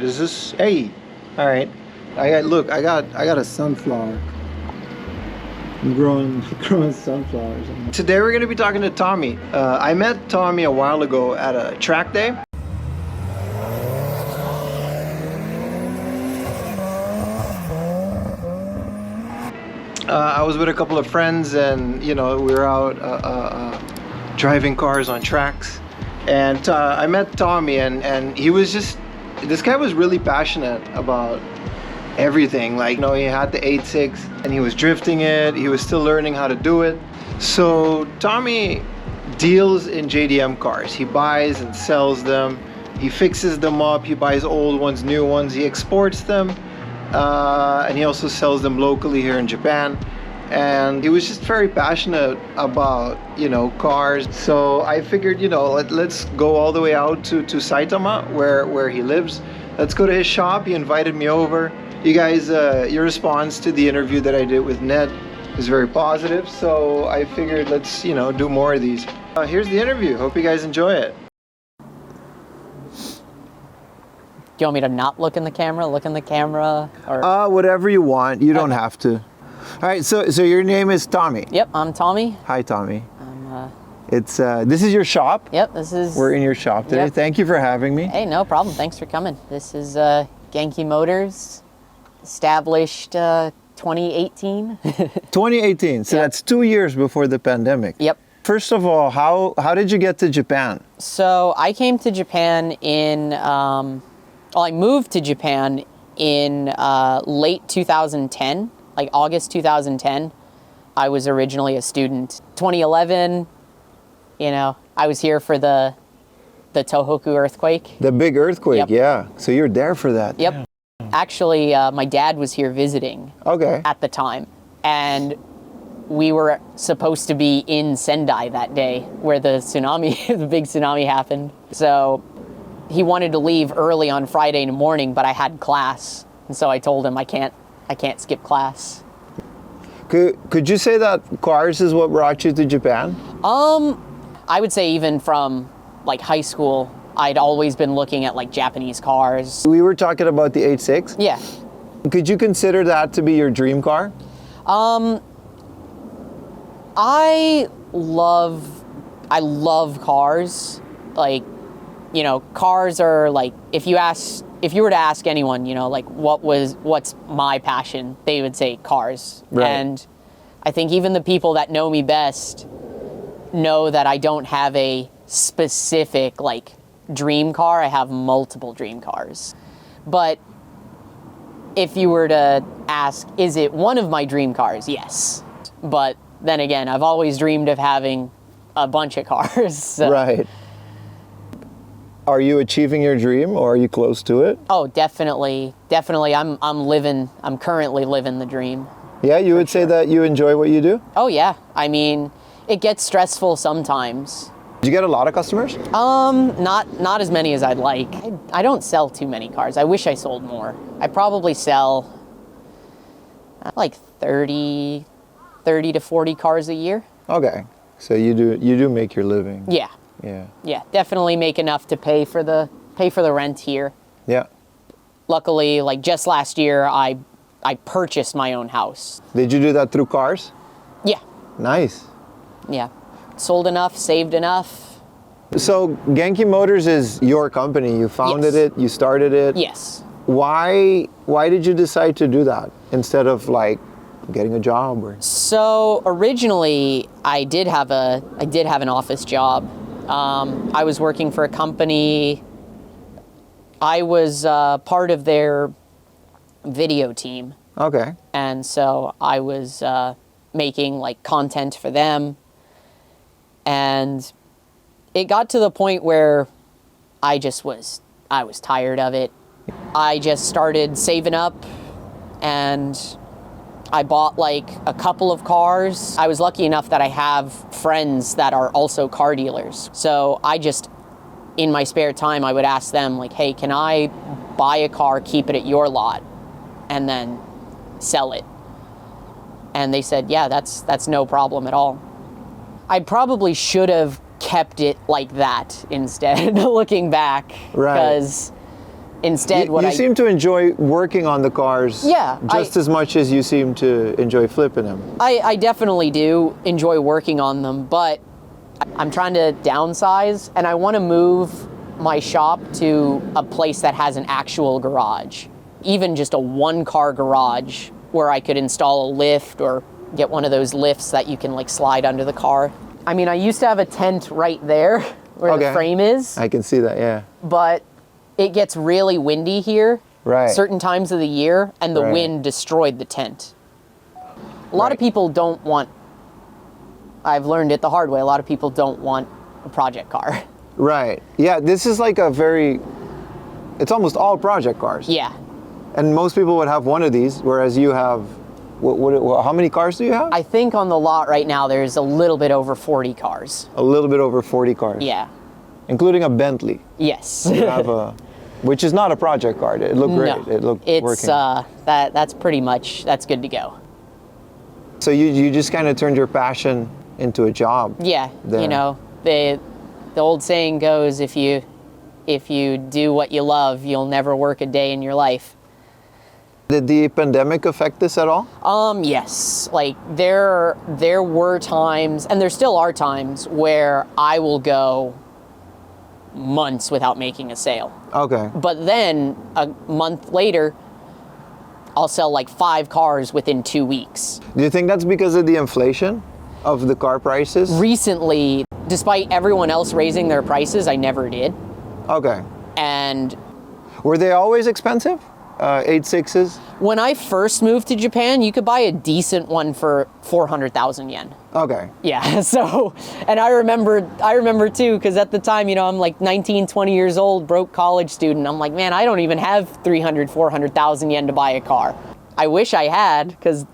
Is this, hey, all right. I got a sunflower. I'm growing sunflowers. Today we're gonna be talking to Tommy. I met Tommy a while ago at a track day. I was with a couple of friends, and you know, we were out driving cars on tracks, and I met Tommy, and he was just, this guy was really passionate about everything. Like, you know, he had the 86 and he was drifting it. He was still learning how to do it. So Tommy deals in JDM cars. He buys and sells them. He fixes them up. He buys old ones, new ones. He exports them, and he also sells them locally here in Japan. And he was just very passionate about, you know, cars. So I figured, you know, let's go all the way out to Saitama, where he lives. Let's go to his shop. He invited me over. You guys, your response to the interview that I did with Ned is very positive. So I figured let's, you know, do more of these. Here's the interview. Hope you guys enjoy it. Do you want me to not look in the camera, look in the camera? Or? Whatever you want. You don't have to. All right, so your name is Tommy. Yep, I'm Tommy. Hi, Tommy. It's this is your shop? Yep, this is... We're in your shop today. Yep. Thank you for having me. Hey, no problem. Thanks for coming. This is Genki Motors, established 2018. 2018, so that's 2 years before the pandemic. Yep. First of all, how did you get to Japan? So I came to Japan in... I moved to Japan in late 2010. Like August 2010, I was originally a student. 2011, you know, I was here for the Tohoku earthquake. The big earthquake, yep. Yeah. So you're there for that. Yep. Yeah. Actually, my dad was here visiting. Okay. At the time, and we were supposed to be in Sendai that day where the tsunami, the big tsunami happened. So he wanted to leave early on Friday morning, but I had class, and so I told him I can't skip class. Could you say that cars is what brought you to Japan? I would say even from like high school, I'd always been looking at like Japanese cars. We were talking about the 86? Yeah. Could you consider that to be your dream car? I love cars. Like, you know, cars are like, if you were to ask anyone, you know, like what's my passion, they would say cars. Right. And I think even the people that know me best know that I don't have a specific like dream car. I have multiple dream cars. But if you were to ask, is it one of my dream cars? Yes. But then again, I've always dreamed of having a bunch of cars. So. Right. Are you achieving your dream, or are you close to it? Oh, definitely. I'm currently living the dream. Yeah, you would say that you enjoy what you do? Oh yeah. I mean, it gets stressful sometimes. Do you get a lot of customers? Not as many as I'd like. I don't sell too many cars. I wish I sold more. I probably sell like 30 to 40 cars a year. Okay. So you do make your living. Yeah. Yeah. Yeah, definitely make enough to pay for the rent here. Yeah. Luckily, like just last year, I purchased my own house. Did you do that through cars? Yeah. Nice. Yeah. Sold enough, saved enough. So Genki Motors is your company. You founded Yes. it, you started it. Yes. Why did you decide to do that instead of like getting a job or? So originally I did have an office job. I was working for a company. I was part of their video team. Okay. And so I was making like content for them. And it got to the point where I was tired of it. I just started saving up, and I bought like a couple of cars. I was lucky enough that I have friends that are also car dealers. So I just, in my spare time, I would ask them like, hey, can I buy a car, keep it at your lot, and then sell it? And they said, yeah, that's no problem at all. I probably should have kept it like that instead, looking back. Right. Because Instead, You seem to enjoy working on the cars just as much as you seem to enjoy flipping them. I definitely do enjoy working on them, but I'm trying to downsize, and I want to move my shop to a place that has an actual garage. Even just a one-car garage where I could install a lift or get one of those lifts that you can like slide under the car. I mean, I used to have a tent right there where the frame is. I can see that, yeah. But it gets really windy here certain times of the year, and the wind destroyed the tent. A lot of people don't want, I've learned it the hard way, a lot of people don't want a project car. Right. Yeah, this is like it's almost all project cars. Yeah. And most people would have one of these, whereas you have, how many cars do you have? I think on the lot right now there's a little bit over 40 cars. A little bit over 40 cars. Yeah. Including a Bentley. Yes. You have which is not a project car. It looked great. No, it looked working. That's pretty much, that's good to go. So you just kind of turned your passion into a job. Yeah. There. You know, the old saying goes, if you do what you love, you'll never work a day in your life. Did the pandemic affect this at all? Yes. Like there were times, and there still are times, where I will go months without making a sale. Okay. But then a month later, I'll sell like 5 cars within 2 weeks. Do you think that's because of the inflation of the car prices? Recently, despite everyone else raising their prices, I never did. Okay. And were they always expensive? 86s? When I first moved to Japan, you could buy a decent one for 400,000 yen. Okay. Yeah, so, and I remember too, because at the time, you know, I'm like 19, 20 years old, broke college student. I'm like, man, I don't even have 300, 400,000 yen to buy a car. I wish I had, because,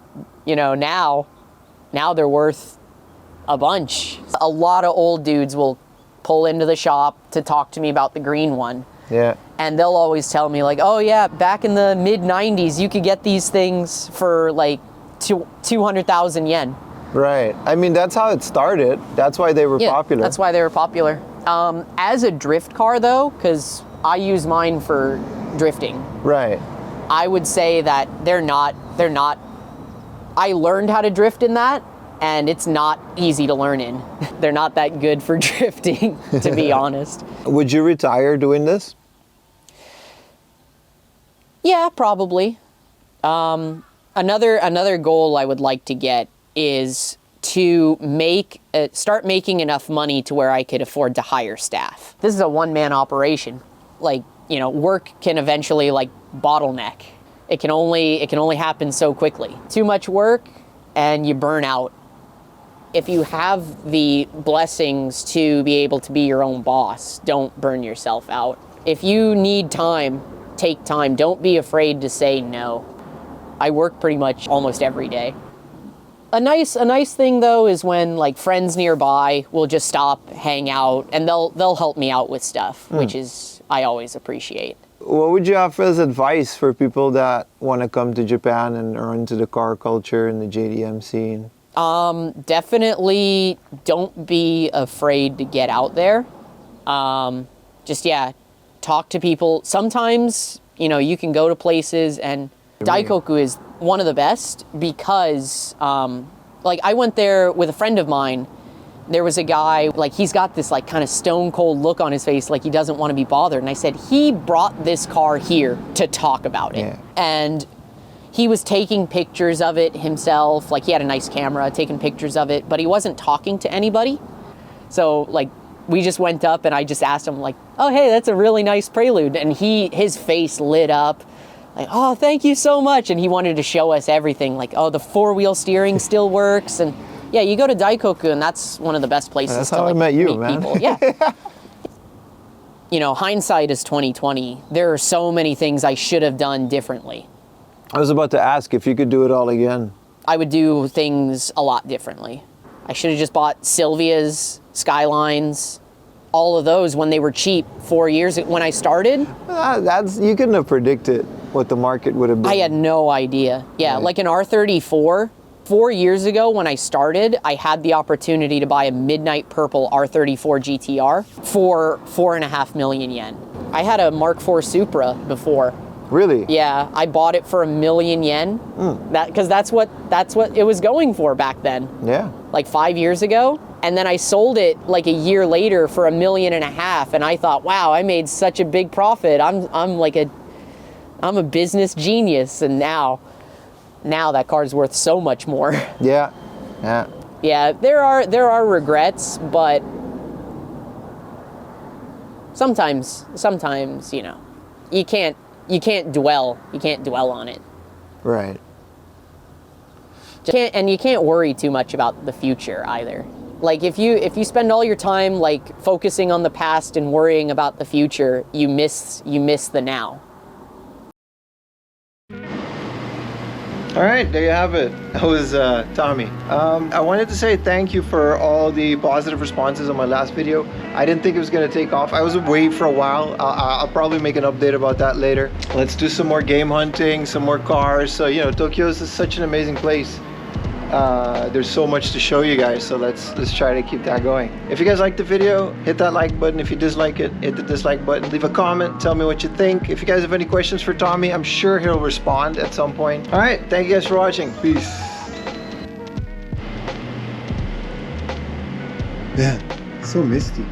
you know, now they're worth a bunch. A lot of old dudes will pull into the shop to talk to me about the green one. Yeah. And they'll always tell me like, oh yeah, back in the mid 90s, you could get these things for like 200,000 yen. Right. I mean, that's how it started. That's why they were popular. That's why they were popular. As a drift car though, because I use mine for drifting. Right. I would say that they're not, I learned how to drift in that, and it's not easy to learn in. They're not that good for drifting, to be honest. Would you retire doing this? Yeah, probably. Another goal I would like to get is to start making enough money to where I could afford to hire staff. This is a one-man operation. Like, you know, work can eventually like bottleneck. It can only happen so quickly. Too much work and you burn out. If you have the blessings to be able to be your own boss, don't burn yourself out. If you need time, take time. Don't be afraid to say no. I work pretty much almost every day. A nice thing though is when like friends nearby will just stop, hang out, and they'll help me out with stuff, which is I always appreciate. What would you have as advice for people that want to come to Japan and are into the car culture and the JDM scene? Definitely don't be afraid to get out there. Talk to people. Sometimes, you know, you can go to places, and Daikoku is one of the best because, like I went there with a friend of mine. There was a guy, like he's got this like kind of stone cold look on his face, like he doesn't want to be bothered. And I said, he brought this car here to talk about it. Yeah. And he was taking pictures of it himself. Like he had a nice camera taking pictures of it, but he wasn't talking to anybody. So like we just went up and I just asked him like, oh, hey, that's a really nice Prelude. And his face lit up like, oh, thank you so much. And he wanted to show us everything like, oh, the 4-wheel steering still works. And yeah, you go to Daikoku and that's one of the best places that's to how like, I met you, meet man. people. Yeah. You know, hindsight is 2020. There are so many things I should have done differently. I was about to ask if you could do it all again. I would do things a lot differently. I should have just bought Silvias, Skylines, all of those when they were cheap 4 years ago. When I started, you couldn't have predicted what the market would have been. I had no idea. Yeah, Right. like an R34. 4 years ago when I started, I had the opportunity to buy a midnight purple R34 GTR for 4.5 million yen. I had a Mark IV Supra before. Really? Yeah, I bought it for 1,000,000 yen. Because that's what it was going for back then. Yeah. Like 5 years ago. And then I sold it like a year later for 1.5 million, and I thought, wow, I made such a big profit. I'm a business genius. And now that car's worth so much more. Yeah. Yeah. Yeah, there are regrets, but sometimes, you know, you can't dwell on it. Right. You can't worry too much about the future either. Like if you spend all your time like focusing on the past and worrying about the future, you miss the now. All right, there you have it. That was Tommy. I wanted to say thank you for all the positive responses on my last video. I didn't think it was going to take off. I was away for a while. I'll probably make an update about that later. Let's do some more game hunting, some more cars. So, you know, Tokyo is such an amazing place. There's so much to show you guys, so let's try to keep that going. If you guys liked the video, hit that like button. If you dislike it, hit the dislike button. Leave a comment, tell me what you think. If you guys have any questions for Tommy, I'm sure he'll respond at some point. All right, thank you guys for watching. Peace. Yeah, so misty.